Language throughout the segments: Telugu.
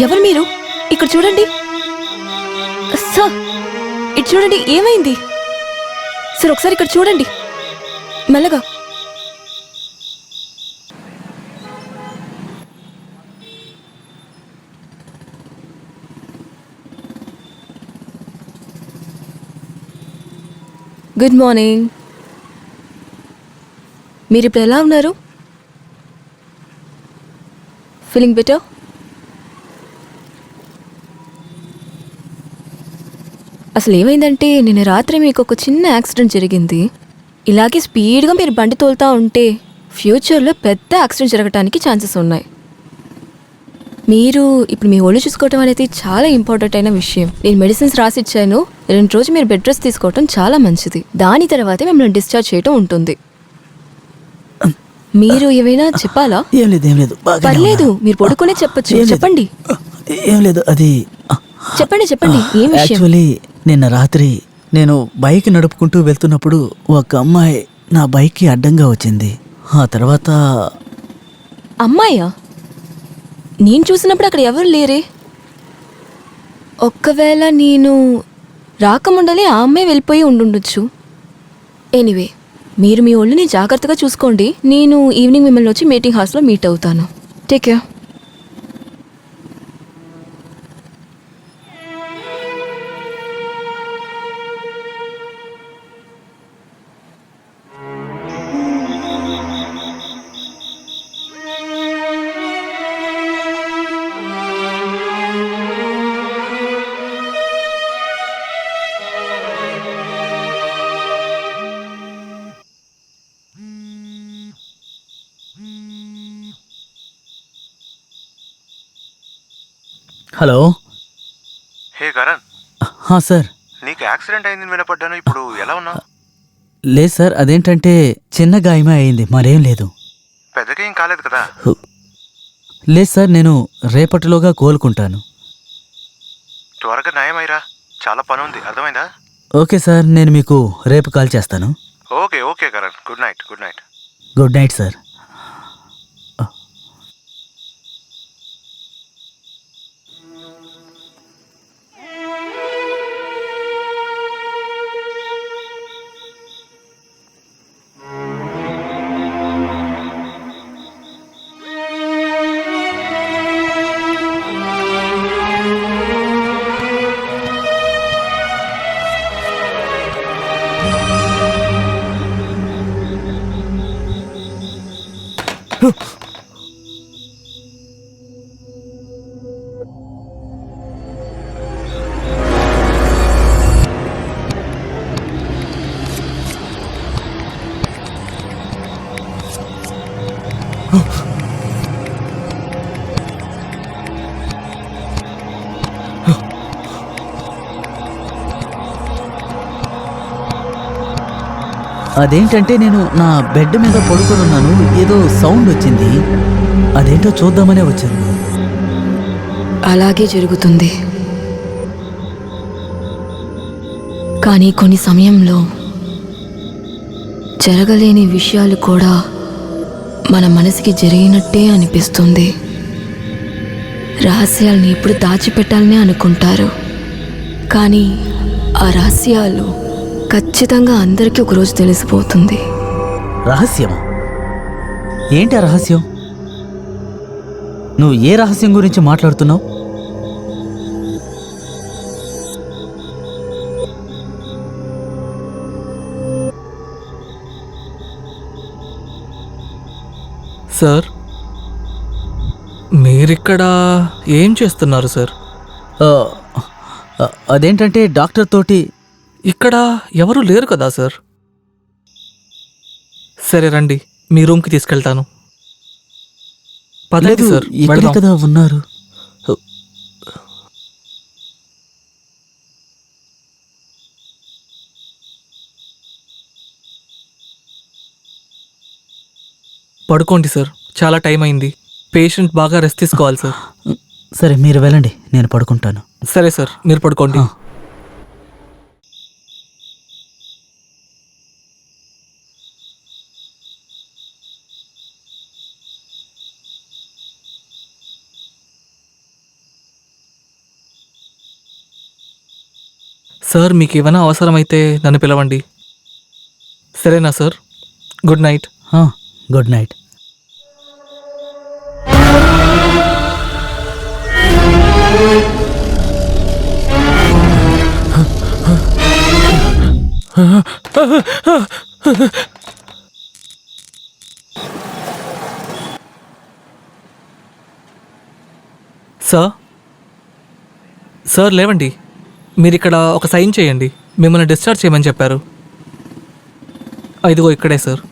ఎవరు మీరు? ఇక్కడ చూడండి సార్, ఇటు చూడండి, ఏమైంది సార్? ఒకసారి ఇక్కడ చూడండి మెల్లగా. Good morning. మీరు ఇప్పుడు ఎలా ఉన్నారు? Feeling better? అసలు ఏమైందంటే నిన్న రాత్రి మీకు ఒక చిన్న యాక్సిడెంట్ జరిగింది. ఇలాగే స్పీడ్గా మీరు బండి తోలుతూ ఉంటే ఫ్యూచర్లో పెద్ద యాక్సిడెంట్ జరగడానికి ఛాన్సెస్ ఉన్నాయి. మీరు ఇప్పుడు మీ ఒళ్ళు చూసుకోవటం అనేది చాలా ఇంపార్టెంట్ అయిన విషయం. నేను మెడిసిన్స్ రాసిచ్చాను. 2 రోజులు మీరు బెడ్ రెస్ట్ తీసుకోవటం చాలా మంచిది. దాని తర్వాతే మిమ్మల్ని డిశ్చార్జ్ చేయటం ఉంటుంది. మీరు ఏమైనా చెప్పాలా? ఏం లేదు, ఏం లేదు. పర్లేదు, మీరు పడుకునే చెప్పచ్చు. చెప్పండి. ఏం లేదు, అది చెప్పండి చెప్పండి, ఏం విషయం? యాక్చువల్లీ నిన్న రాత్రి నేను బైక్ నడుపుకుంటూ వెళ్తున్నప్పుడు ఒక అమ్మాయి నా బైక్కి అడ్డంగా వచ్చింది. ఆ తర్వాత అమ్మాయా? నేను చూసినప్పుడు అక్కడ ఎవరు లేరే. ఒక్కవేళ నేను రాకముండలే ఆ అమ్మాయి వెళ్ళిపోయి ఉండుండొచ్చు. ఎనీవే, మీరు మీ ఒళ్ళుని జాగ్రత్తగా చూసుకోండి. నేను ఈవినింగ్ మిమ్మల్ని వచ్చి మీటింగ్ హౌస్లో మీట్ అవుతాను. Take care. హలో. హే కరణ్, సార్. నీకు యాక్సిడెంట్ అయిందని వినపడ్డాను. ఇప్పుడు ఎలా ఉన్నావు? లేదు సార్, అదేంటంటే చిన్న గాయమే అయింది, మరేం లేదు. పెద్దగా ఏం కాలేదు కదా? లేదు సార్, నేను రేపటిలోగా కోలుకుంటాను. త్వరగా నయమైరా, చాలా పని ఉంది, అర్థమైందా? ఓకే సార్, నేను మీకు రేపు కాల్ చేస్తాను. Okay okay Karan, good night. Good night. Good night sir. అదేంటంటే నేను నా బెడ్ మీద పడుకొని ఉన్నాను, ఏదో సౌండ్ వచ్చింది. అదేంటో చూద్దామనే వచ్చాను. అలాగే జరుగుతుంది. కానీ కొన్ని సమయంలో జరగలేని విషయాలు కూడా మన మనసుకి జరిగినట్టే అనిపిస్తుంది. రహస్యాల్ని ఎప్పుడు దాచిపెట్టాలనే అనుకుంటారు, కానీ ఆ రహస్యాలు ఖచ్చితంగా అందరికీ ఒకరోజు తెలిసిపోతుంది. రహస్యమా? ఏంటి ఆ రహస్యం? నువ్వు ఏ రహస్యం గురించి మాట్లాడుతున్నావు? సార్, మీరిక్కడ ఏం చేస్తున్నారు సార్? అదేంటంటే డాక్టర్ తోటి. ఇక్కడ ఎవరు లేరు కదా సార్? సరే రండి, మీ రూమ్కి తీసుకెళ్తాను. పదండి సార్, ఇక్కడే వెళ్దాం. కదా ఉన్నారు. పడుకోండి సార్, చాలా టైం అయింది. పేషెంట్ బాగా రెస్ట్ తీసుకోవాలి సార్. సరే, మీరు వెళ్ళండి, నేను పడుకుంటాను. సరే సార్, మీరు పడుకోండి. సార్ మీకు ఏమైనా అవసరమైతే నన్ను పిలవండి. సరేనా sir? Good night. Good night. Sir లేవండి. మీరు ఇక్కడ ఒక సైన్ చేయండి. మిమ్మల్ని డిశ్చార్జ్ చేయమని చెప్పారు. ఇదిగో ఇక్కడే సార్.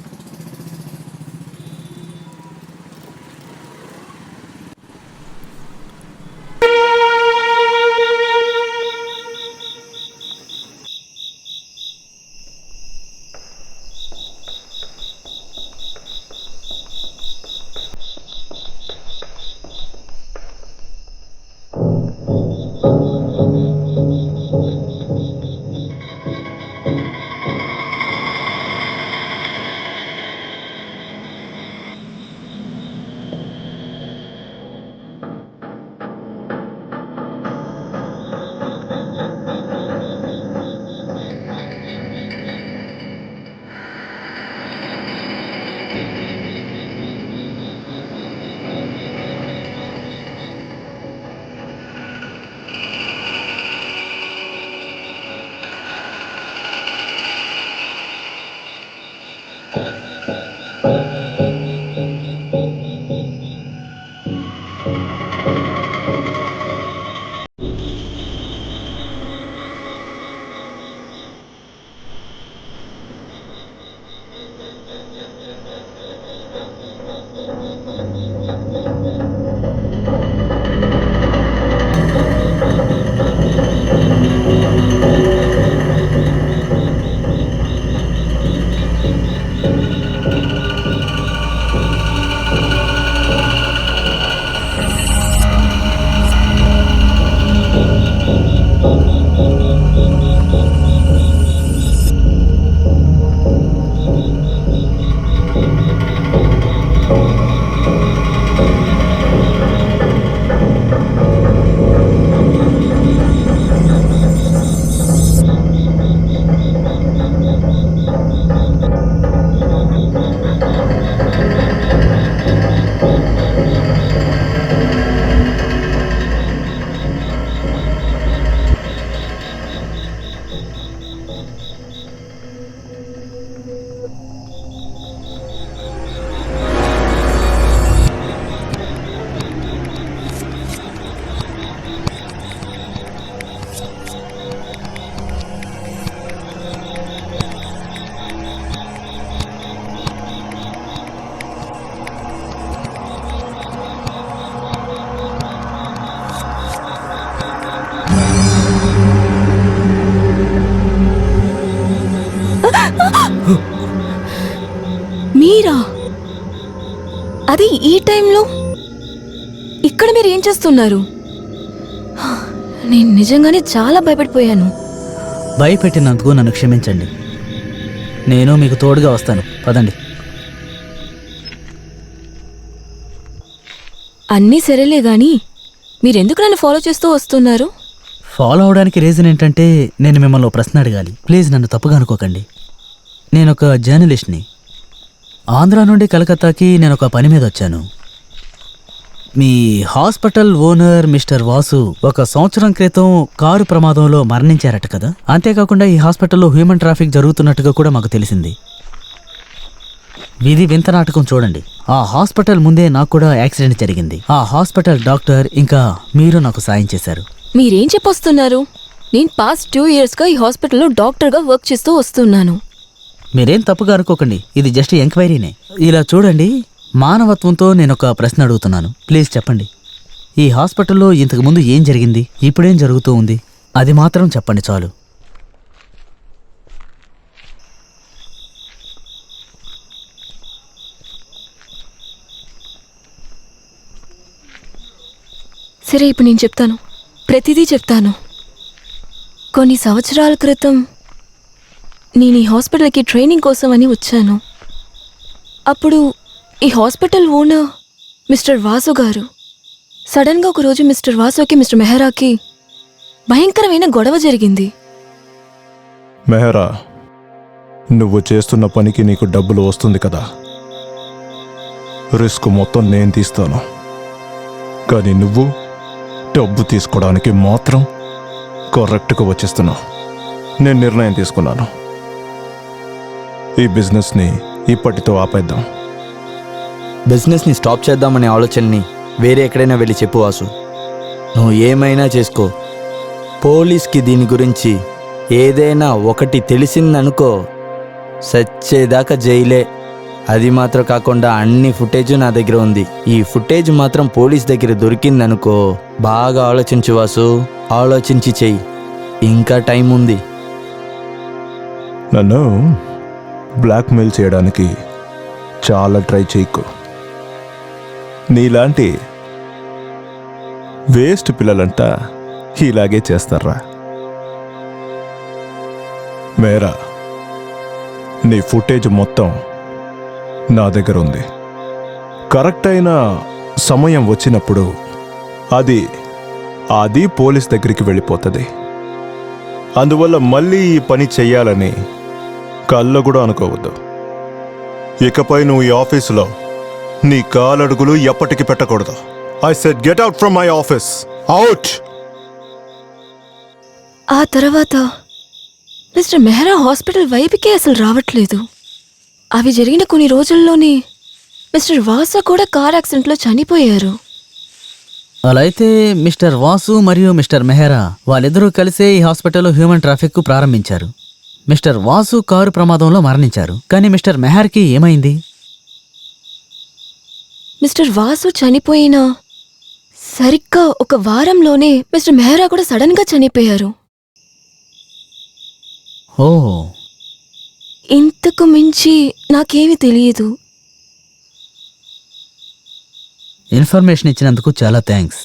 మీరా? అది ఈ టైంలో ఇక్కడ మీరు ఏం చేస్తున్నారు? నేను నిజంగానే చాలా భయపడిపోయాను. భయపెట్టినందుకు నన్ను క్షమించండి. నేను మీకు తోడుగా వస్తాను. పదండి. అన్నీ సరేలే గాని మీరెందుకు నన్ను ఫాలో చేస్తూ వస్తున్నారు? ఫాలో అవడానికి రీజన్ ఏంటంటే నేను మిమ్మల్ని ఓ ప్రశ్న అడగాలి. ప్లీజ్ నన్ను తప్పుగా అనుకోకండి. నేను ఒక జర్నలిస్ట్ని. ఆంధ్రా నుండి కలకత్తాకి నేను ఒక పని మీద వచ్చాను. మీ హాస్పిటల్ ఓనర్ మిస్టర్ వాసు 1 సంవత్సరం క్రితం కారు ప్రమాదంలో మరణించారట కదా. అంతేకాకుండా ఈ హాస్పిటల్లో హ్యూమన్ ట్రాఫిక్ జరుగుతున్నట్టుగా కూడా మాకు తెలిసింది. విధి వింత నాటకం చూడండి. ఆ హాస్పిటల్ ముందే నాకు కూడా యాక్సిడెంట్ జరిగింది. ఆ హాస్పిటల్ డాక్టర్ ఇంకా మీరు నాకు సాయం చేశారు. మీరేం చెప్పొస్తున్నారు? నేను పాస్ట్ 2 ఇయర్స్గా ఈ హాస్పిటల్లో డాక్టర్గా వర్క్ చేస్తూ వస్తున్నాను. మీరేం తప్పుగా అనుకోకండి. ఇది జస్ట్ ఎంక్వైరీనే. ఇలా చూడండి, మానవత్వంతో నేనొక ప్రశ్న అడుగుతున్నాను. ప్లీజ్ చెప్పండి. ఈ హాస్పిటల్లో ఇంతకుముందు ఏం జరిగింది, ఇప్పుడేం జరుగుతూ ఉంది, అది మాత్రం చెప్పండి చాలు. సరే, ఇప్పుడు నేను చెప్తాను. ప్రతిదీ చెప్తాను. కొన్ని సంవత్సరాల క్రితం నేను ఈ హాస్పిటల్కి ట్రైనింగ్ కోసం అని వచ్చాను. అప్పుడు ఈ హాస్పిటల్ ఓనర్ మిస్టర్ వాసు గారు సడన్గా ఒకరోజు మిస్టర్ వాసుకి మిస్టర్ మెహరాకి భయంకరమైన గొడవ జరిగింది. మెహరా, నువ్వు చేస్తున్న పనికి నీకు డబ్బులు వస్తుంది కదా, రిస్క్ మొత్తం నేను తీస్తాను. కానీ నువ్వు డబ్బు తీసుకోవడానికి మాత్రం కరెక్ట్గా వచ్చేస్తున్నావు. నేను నిర్ణయం తీసుకున్నాను. ఈ బిజినెస్ని ఇప్పటితో ఆపేద్దాం. బిజినెస్ని స్టాప్ చేద్దామనే ఆలోచనని వేరే ఎక్కడైనా వెళ్ళి చెప్పు వాసు. నువ్వు ఏమైనా చేసుకో, పోలీస్కి దీని గురించి ఏదైనా ఒకటి తెలిసిందనుకో, సచ్చేదాకా జైలే. అది మాత్రం కాకుండా అన్ని ఫుటేజ్ నా దగ్గర ఉంది. ఈ ఫుటేజ్ మాత్రం పోలీస్ దగ్గర దొరికిందనుకో, బాగా ఆలోచించు వాసు, ఆలోచించి చెయ్యి. ఇంకా టైం ఉంది. నన్ను బ్లాక్మెయిల్ చేయడానికి చాలా ట్రై చేయకు. నీలాంటి వేస్ట్ పిల్లలంతా ఇలాగే చేస్తారా? మేరా, నీ ఫుటేజ్ మొత్తం నా దగ్గర ఉంది. కరెక్ట్ అయిన సమయం వచ్చినప్పుడు అది పోలీస్ దగ్గరికి వెళ్ళిపోతుంది. అందువల్ల మళ్ళీ ఈ పని చెయ్యాలని కళ్ళ కూడా అనుకోవద్దు. ఇకపై నువ్వు ఈ ఆఫీసులో నీ కాలడుగులు ఎప్పటికీ పెట్టకూడదు. I said get out from my office. Out. ఆ తర్వాత మిస్టర్ మెహ్రా హాస్పిటల్ వైపుకే అసలు రావట్లేదు. అవి జరిగిన కొన్ని రోజుల్లోనే మిస్టర్ వాసు కూడా కార్ యాక్సిడెంట్లో చనిపోయారు. అలా అయితే మిస్టర్ వాసు మరియు మిస్టర్ మెహరా వాళ్ళిద్దరూ కలిసే ఈ హాస్పిటల్లో హ్యూమన్ ట్రాఫిక్ ప్రారంభించారు. మిస్టర్ వాసు కారు ప్రమాదంలో మరణించారు. కానీ మిస్టర్ మెహర్కి ఏమైంది? మిస్టర్ వాసు చనిపోయిన సరిగ్గా ఒక వారంలోనే మిస్టర్ మెహ్రా కూడా సడన్ గా చనిపోయారు. ఓ, ఇంతకు మించి నాకేమీ తెలియదు. ఇన్ఫర్మేషన్ ఇచ్చినందుకు చాలా థ్యాంక్స్.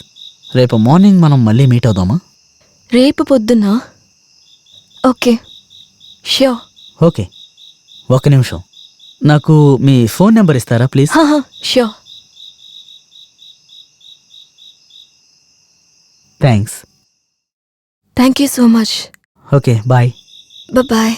రేపు మార్నింగ్ మనం మళ్ళీ మీట్ అవుదామా? రేపు పొద్దున్న? Okay, sure. ఓకే, ఒక నిమిషం. నాకు మీ ఫోన్ నెంబర్ ఇస్తారా please? Sure. Thanks. Thank you so much. Okay, bye. Bye.